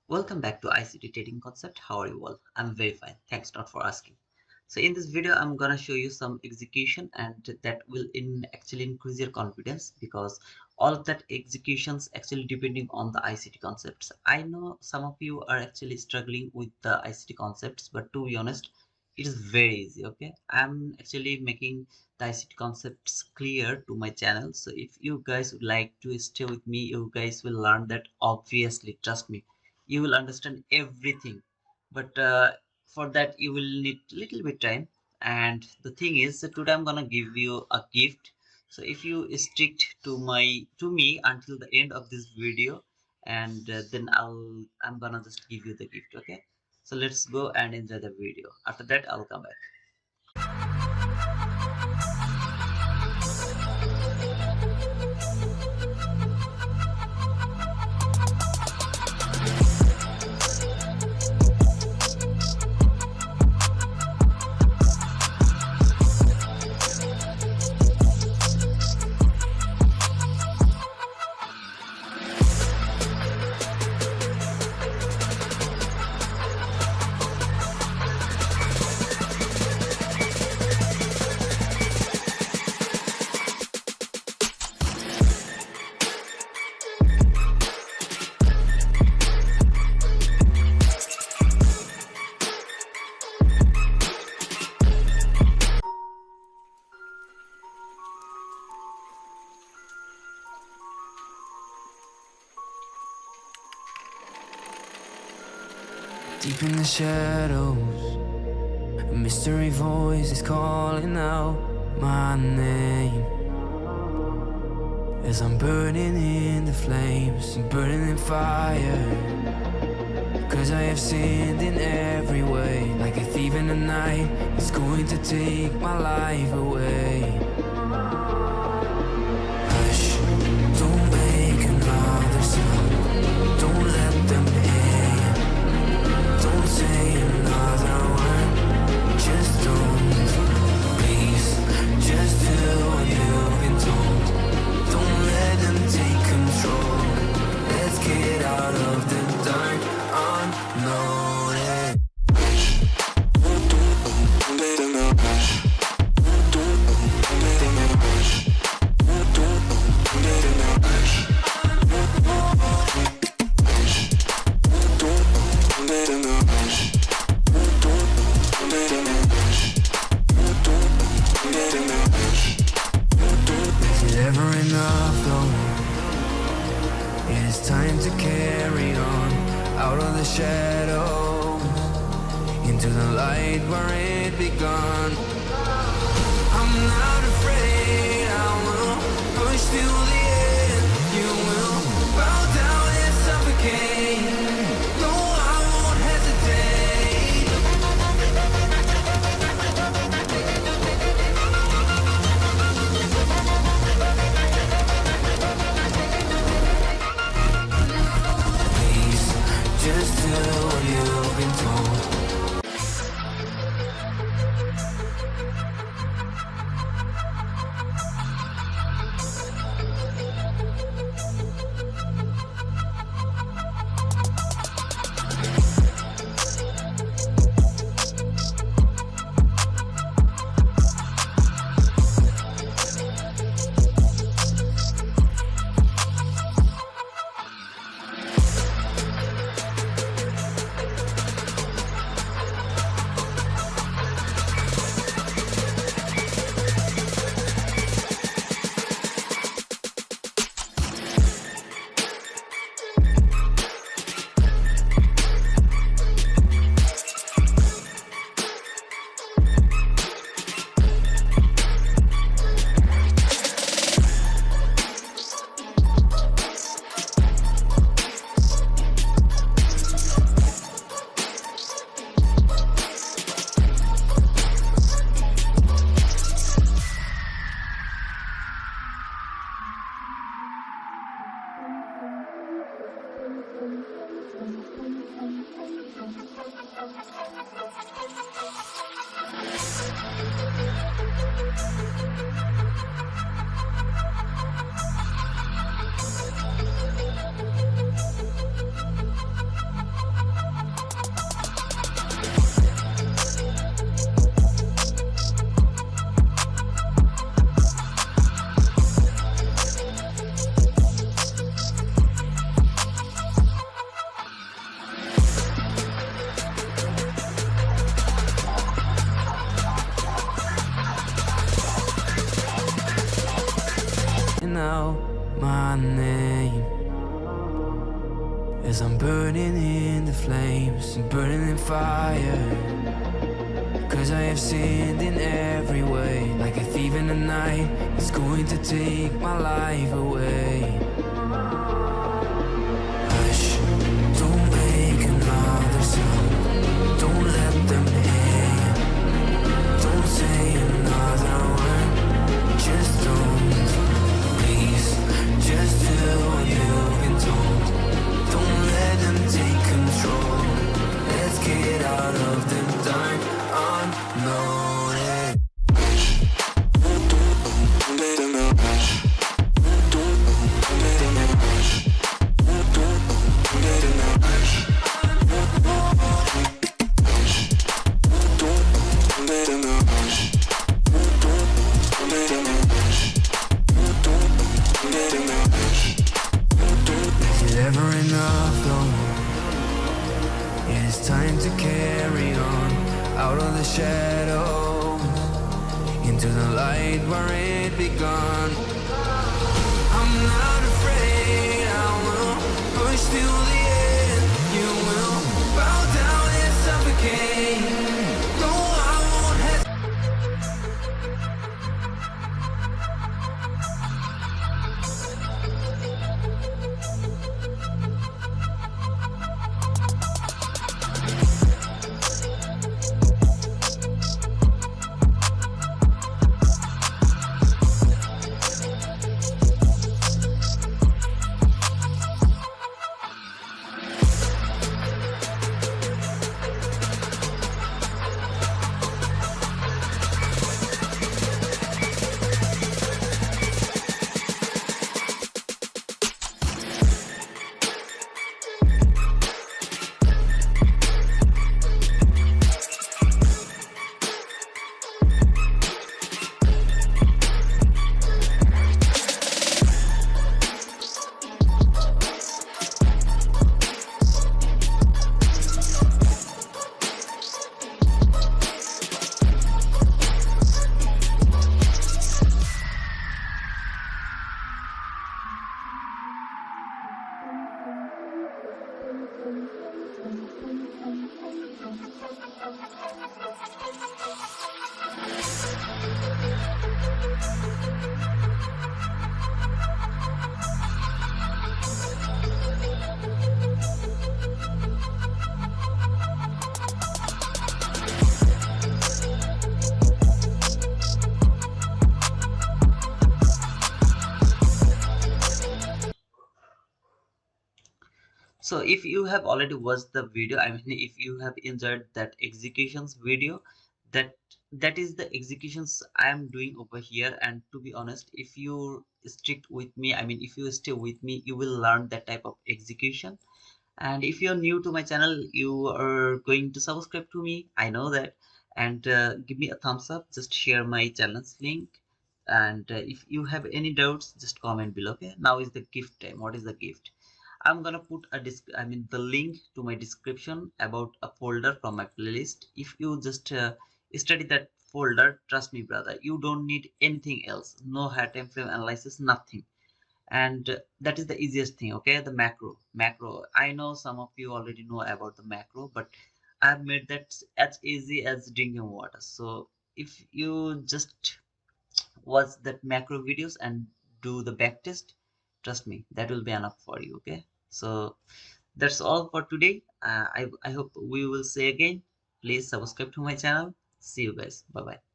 Welcome back to ICT Trading Concept. How are you all? I'm very fine. Thanks not for asking. So in this video, I'm gonna show you some execution and that will actually increase your confidence because all of that executions actually depending on the ICT concepts. I know some of you are actually struggling with the ICT concepts, but to be honest, it is very easy. Okay, I'm actually making the ICT concepts clear to my channel. So if you guys would like to stay with me, you guys will learn that obviously. Trust me, you will understand everything, but for that you will need little bit time. And the thing is that today I'm gonna give you a gift. So if you stick to me until the end of this video, and then I'm gonna just give you the gift. Okay, so let's go and enjoy the video. After that I'll come back. Deep in the shadows, a mystery voice is calling out my name. As I'm burning in the flames, I'm burning in fire. Cause I have sinned in every way. Like a thief in the night, it's going to take my life away. Hush, don't make another sound. Don't let them hear you. Don't say another word. Just don't. Please, just do what you've been told. Don't let them take control. Let's get out of the dark unnoticed. Is it ever enough though? It is time to carry on out of the shadows into the light where it begun. I'm not afraid, I will push till the end. You will bow down and suffocate. No, I won't hesitate. Please, just do what you've been told. I'm burning in the flames, I'm burning in fire. Cause I have sinned in every way, like a thief in the night. It's going to take my life away. Hush, don't make another sound. Don't let them hear you. Don't say another word. Just don't. Please, just do what you've been told. Don't let them take control. Let's get out of the dark unloaded. Is it ever enough though? It is time to carry on out of the shadow into the light where it began. I'm not afraid, I will push till the end. You will bow down and suffocate. No, I won't hesitate. So if you have already watched the video, I mean if you have enjoyed that executions video, that that is the executions I am doing over here. And to be honest, if you stick with me, I mean if you stay with me, you will learn that type of execution. And if you're new to my channel, you are going to subscribe to me, I know that. And give me a thumbs up, just share my channel's link. And if you have any doubts, just comment below. Okay, now is the gift time. What is the gift? I'm gonna put a the link to my description about a folder from my playlist. If you just study that folder, trust me brother, you don't need anything else. No high time frame analysis, nothing. And that is the easiest thing. Okay, the macro, I know some of you already know about the macro, but I've made that as easy as drinking water. So if you just watch that macro videos and do the back test, trust me, that will be enough for you. Okay, so that's all for today. I hope we will see again. Please subscribe to my channel. See you guys. Bye bye.